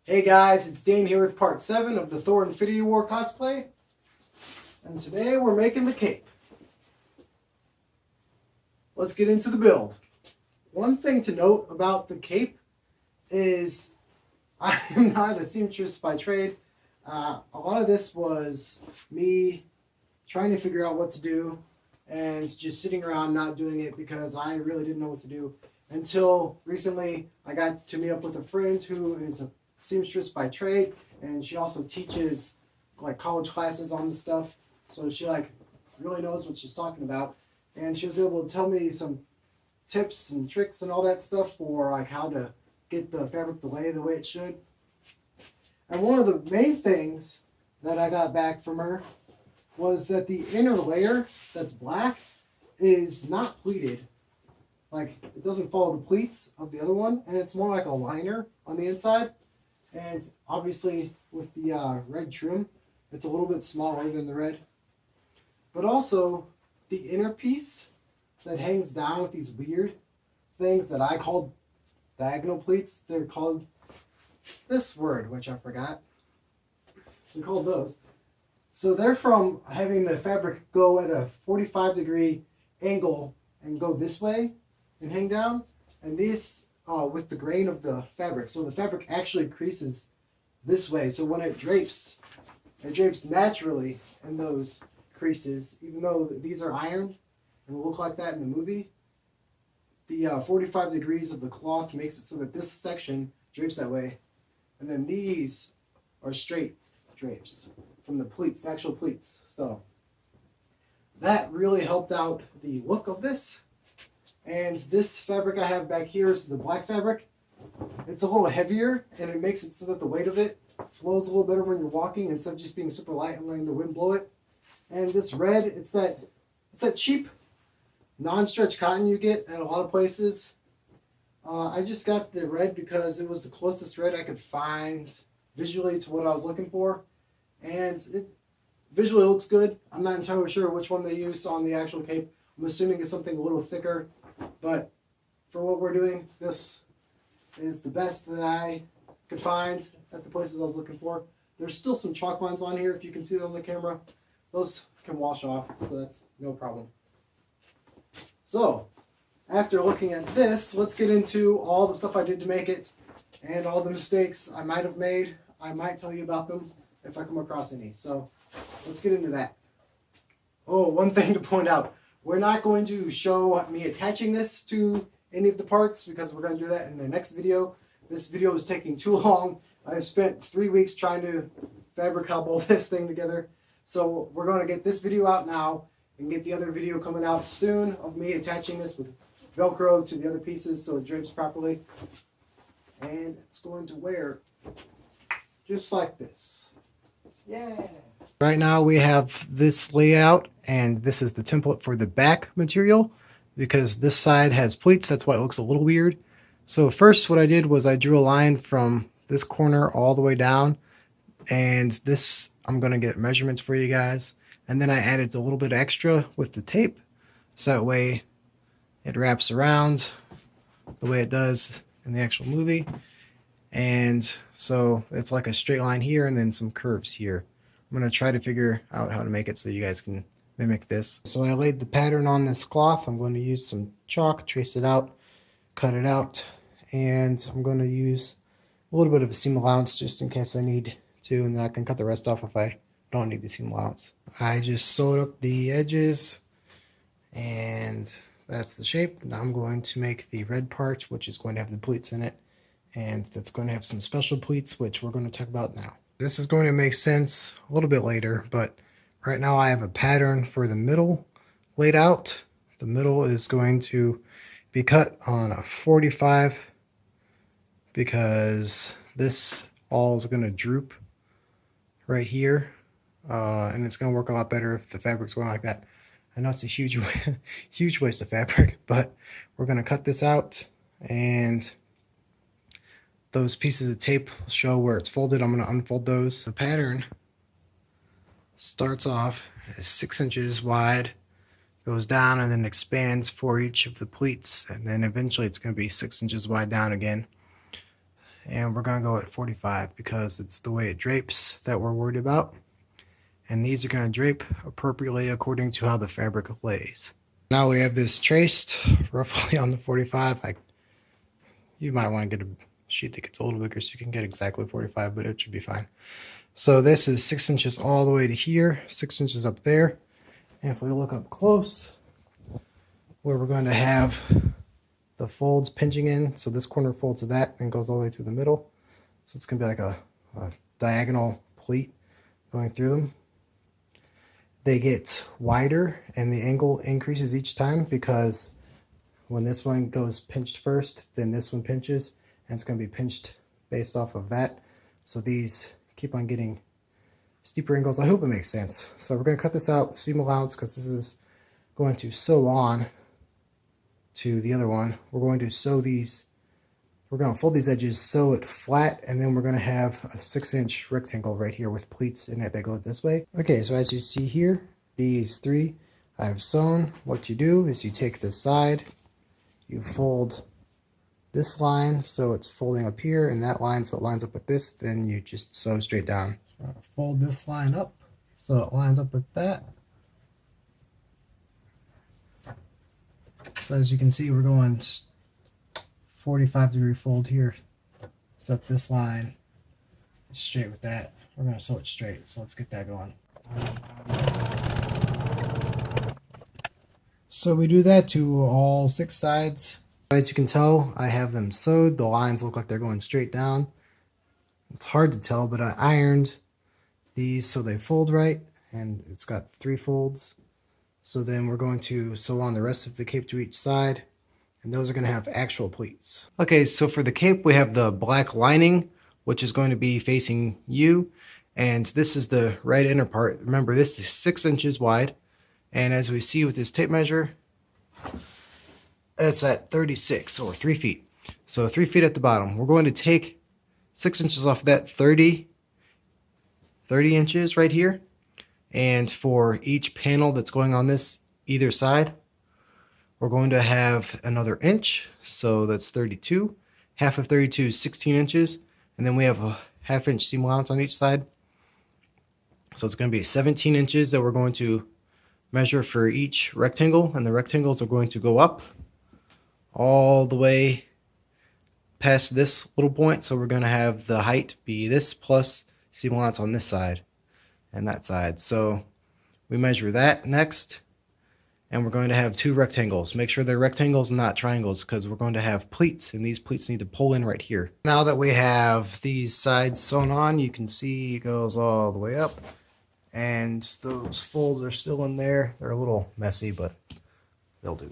Hey guys, it's Dane here with part 7 of the Thor Infinity War cosplay. And today we're making the cape. Let's get into the build. One thing to note about the cape is I am not a seamstress by trade. A lot of this was me trying to figure out what to do and just sitting around not doing it because I really didn't know what to do. Until recently I got to meet up with a friend who is a seamstress by trade, and she also teaches like college classes on this stuff, so she really knows what she's talking about, and she was able to tell me some tips and tricks and all that stuff for like how to get the fabric to lay the way it should. And one of the main things that I got back from her was that the inner layer that's black is not pleated. Like, it doesn't follow the pleats of the other one, and it's more like a liner on the inside. And obviously with the red trim, it's a little bit smaller than the red. But also the inner piece that hangs down with these weird things that I called diagonal pleats, they're called this word, which I forgot. We called those. So they're from having the fabric go at a 45-degree angle and go this way and hang down. And these with the grain of the fabric. So the fabric actually creases this way. So when it drapes naturally in those creases, even though these are ironed and will look like that in the movie. The 45 degrees of the cloth makes it so that this section drapes that way. And then these are straight drapes from the pleats, the actual pleats. So that really helped out the look of this. And this fabric I have back here is the black fabric. It's a little heavier, and it makes it so that the weight of it flows a little better when you're walking instead of just being super light and letting the wind blow it. And this red, it's that cheap non-stretch cotton you get at a lot of places. I just got the red because it was the closest red I could find visually to what I was looking for. And it visually looks good. I'm not entirely sure which one they use on the actual cape. I'm assuming it's something a little thicker. But for what we're doing, this is the best that I could find at the places I was looking for. There's still some chalk lines on here, if you can see them on the camera. Those can wash off, so that's no problem. So, after looking at this, let's get into all the stuff I did to make it and all the mistakes I might have made. I might tell you about them if I come across any. So, let's get into that. Oh, one thing to point out. We're not going to show me attaching this to any of the parts because we're going to do that in the next video. This video is taking too long. I've spent 3 weeks trying to fabric cobble this thing together. So we're going to get this video out now and get the other video coming out soon of me attaching this with Velcro to the other pieces so it drapes properly. And it's going to wear just like this. Yeah. Right now we have this layout, and this is the template for the back material because this side has pleats. That's why it looks a little weird. So first what I did was I drew a line from this corner all the way down, and this I'm going to get measurements for you guys. And then I added a little bit extra with the tape so that way it wraps around the way it does in the actual movie. And so it's like a straight line here and then some curves here. I'm going to try to figure out how to make it so you guys can mimic this. So I laid the pattern on this cloth. I'm going to use some chalk, trace it out, cut it out, and I'm going to use a little bit of a seam allowance just in case I need to, and then I can cut the rest off if I don't need the seam allowance. I just sewed up the edges, and that's the shape. Now I'm going to make the red part, which is going to have the pleats in it, and that's going to have some special pleats, which we're going to talk about now. This is going to make sense a little bit later, but right now I have a pattern for the middle laid out. The middle is going to be cut on a 45 because this all is going to droop right here, and it's going to work a lot better if the fabric's going like that. I know it's a huge huge waste of fabric, but we're going to cut this out, and those pieces of tape show where it's folded. I'm going to unfold those. The pattern starts off as 6 inches wide, goes down, and then expands for each of the pleats, and then eventually it's going to be 6 inches wide down again. and we're going to go at 45 because it's the way it drapes that we're worried about. And these are going to drape appropriately according to how the fabric lays. Now we have this traced roughly on the 45. You might want to get a sheet that gets a little bigger so you can get exactly 45, but it should be fine. So this is 6 inches all the way to here, 6 inches up there. And if we look up close, where we're going to have the folds pinching in, so this corner folds to that and goes all the way through the middle. So it's going to be like a diagonal pleat going through them. They get wider and the angle increases each time because when this one goes pinched first, then this one pinches, and it's going to be pinched based off of that. So these keep on getting steeper angles. I hope it makes sense. So we're going to cut this out, seam allowance, because this is going to sew on to the other one. We're going to sew these, we're going to fold these edges, sew it flat, and then we're going to have a 6-inch rectangle right here with pleats in it that go this way. Okay, so as you see here, these three I've sewn. What you do is you take this side, you fold this line so it's folding up here, and that line so it lines up with this, then you just sew straight down. So fold this line up so it lines up with that. So as you can see, we're going 45-degree fold here. Set this line straight with that. We're going to sew it straight, so let's get that going. So we do that to all 6 sides. As you can tell, I have them sewed. The lines look like they're going straight down. It's hard to tell, but I ironed these so they fold right, and it's got 3 folds. So then we're going to sew on the rest of the cape to each side, and those are going to have actual pleats. Okay, so for the cape we have the black lining, which is going to be facing you, and this is the right inner part. Remember, this is 6 inches wide, and as we see with this tape measure, it's at 36, or 3 feet. So 3 feet at the bottom. We're going to take 6 inches off that 30 inches right here. And for each panel that's going on this either side, we're going to have another inch. So that's 32. Half of 32 is 16 inches. And then we have a half-inch seam allowance on each side. So it's going to be 17 inches that we're going to measure for each rectangle. And the rectangles are going to go up all the way past this little point. So we're going to have the height be this plus seam allowance on this side and that side. So we measure that next, and we're going to have 2 rectangles. Make sure they're rectangles and not triangles, because we're going to have pleats, and these pleats need to pull in right here. Now that we have these sides sewn on, you can see it goes all the way up, and those folds are still in there. They're a little messy, but they'll do.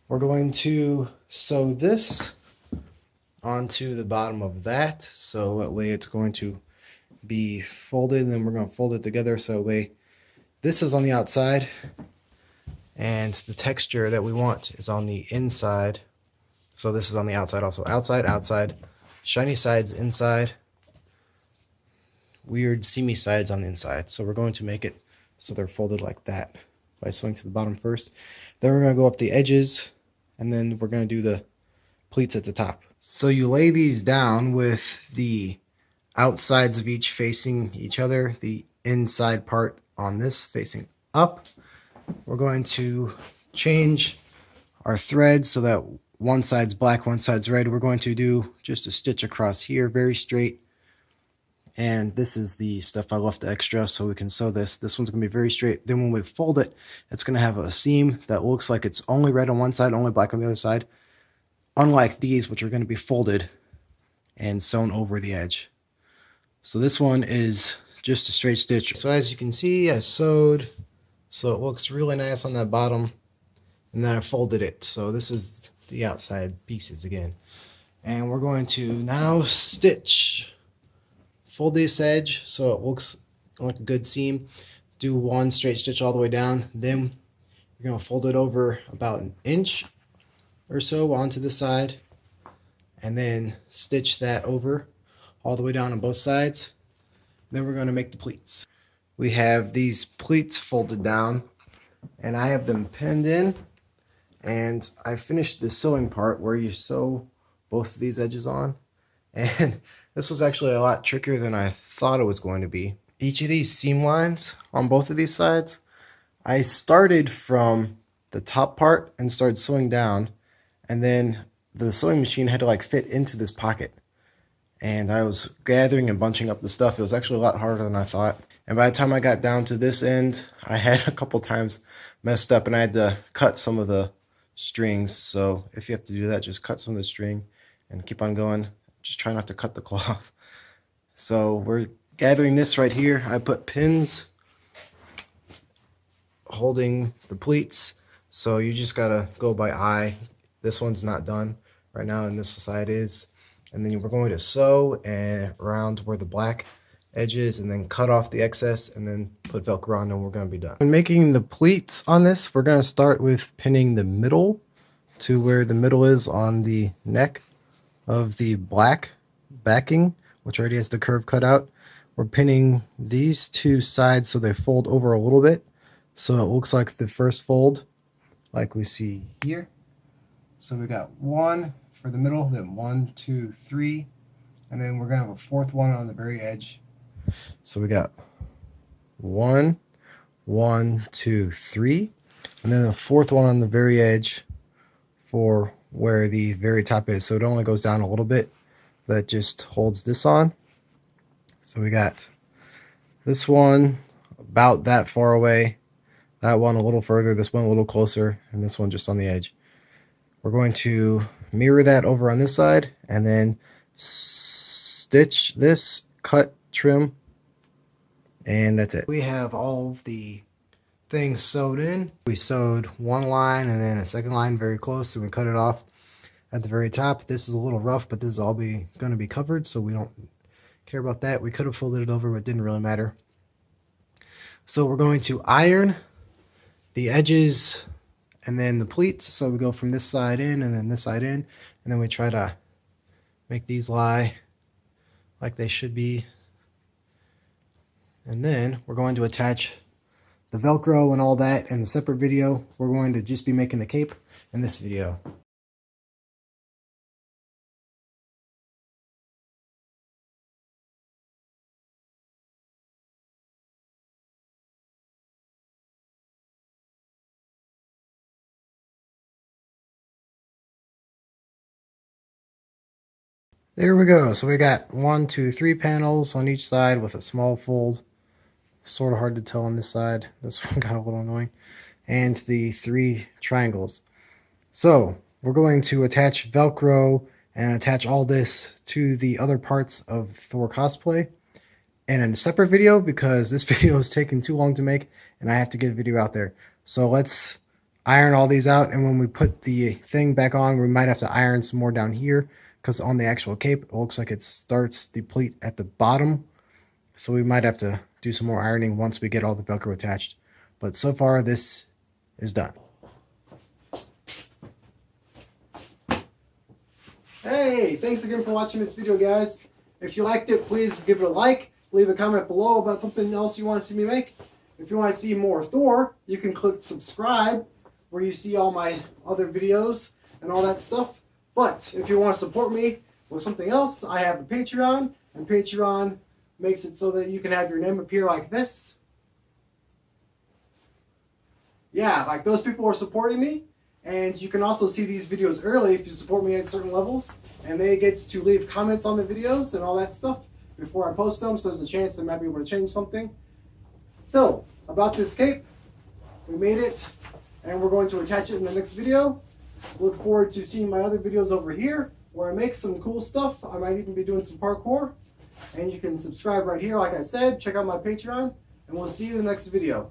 We're going to sew this onto the bottom of that, so that way it's going to be folded, and then we're going to fold it together so that way this is on the outside and the texture that we want is on the inside. So this is on the outside also. Outside, outside, shiny sides inside, weird seamy sides on the inside. So we're going to make it so they're folded like that by sewing to the bottom first. Then we're going to go up the edges, and then we're going to do the pleats at the top. So you lay these down with the outsides of each facing each other, the inside part on this facing up. We're going to change our thread so that one side's black, one side's red. We're going to do just a stitch across here, very straight. And this is the stuff I left extra so we can sew this. This one's going to be very straight. Then when we fold it, it's going to have a seam that looks like it's only red on one side, only black on the other side. Unlike these, which are going to be folded and sewn over the edge. So this one is just a straight stitch. So as you can see, I sewed so it looks really nice on that bottom, and then I folded it. So this is the outside pieces again. And we're going to now stitch. Fold this edge so it looks like a good seam. Do one straight stitch all the way down. Then you're going to fold it over about an inch or so onto the side, and then stitch that over all the way down on both sides. Then we're going to make the pleats. We have these pleats folded down, and I have them pinned in, and I finished the sewing part where you sew both of these edges on, And this was actually a lot trickier than I thought it was going to be. Each of these seam lines on both of these sides, I started from the top part and started sewing down, and then the sewing machine had to like fit into this pocket. And I was gathering and bunching up the stuff. It was actually a lot harder than I thought. And by the time I got down to this end, I had a couple times messed up and I had to cut some of the strings. So if you have to do that, just cut some of the string and keep on going. Just try not to cut the cloth. So we're gathering this right here. I put pins holding the pleats. So you just gotta go by eye. This one's not done right now and this side is. And then we're going to sew around where the black edge is and then cut off the excess and then put Velcro on and we're going to be done. When making the pleats on this, we're going to start with pinning the middle to where the middle is on the neck of the black backing, which already has the curve cut out. We're pinning these two sides so they fold over a little bit. So it looks like the first fold like we see here. So we got one for the middle, then 1, 2, 3, and then we're gonna have a fourth one on the very edge. So we got 1, 1, 2, 3, and then the fourth one on the very edge for where the very top is. So it only goes down a little bit. That just holds this on. So we got this one about that far away, that one a little further, this one a little closer, and this one just on the edge. We're going to mirror that over on this side and then stitch this, cut, trim, and that's it. We have all of the things sewed in. We sewed one line and then a second line very close, and we cut it off at the very top. This is a little rough, but this is all going to be covered, so we don't care about that. We could have folded it over, but it didn't really matter. So we're going to iron the edges and then the pleats. So we go from this side in and then this side in, and then we try to make these lie like they should be. And then we're going to attach the Velcro and all that in a separate video. We're going to just be making the cape in this video. There we go. So we got 1, 2, 3 panels on each side with a small fold. Sort of hard to tell on this side. This one got a little annoying. And the 3 triangles. So we're going to attach Velcro and attach all this to the other parts of Thor cosplay and in a separate video because this video is taking too long to make and I have to get a video out there. So let's iron all these out, and when we put the thing back on, we might have to iron some more down here because on the actual cape it looks like it starts the pleat at the bottom, so we might have to do some more ironing once we get all the Velcro attached. But so far this is done. Hey, thanks again for watching this video, guys. If you liked it, please give it a like, leave a comment below about something else you want to see me make. If you want to see more Thor, you can click subscribe where you see all my other videos and all that stuff. But if you want to support me with something else, I have a Patreon, and Patreon makes it so that you can have your name appear like this. Yeah, like those people are supporting me. And you can also see these videos early if you support me at certain levels. And they get to leave comments on the videos and all that stuff before I post them, so there's a chance they might be able to change something. So, about this cape, we made it, and we're going to attach it in the next video. Look forward to seeing my other videos over here, where I make some cool stuff. I might even be doing some parkour. And you can subscribe right here, like I said. Check out my Patreon, and we'll see you in the next video.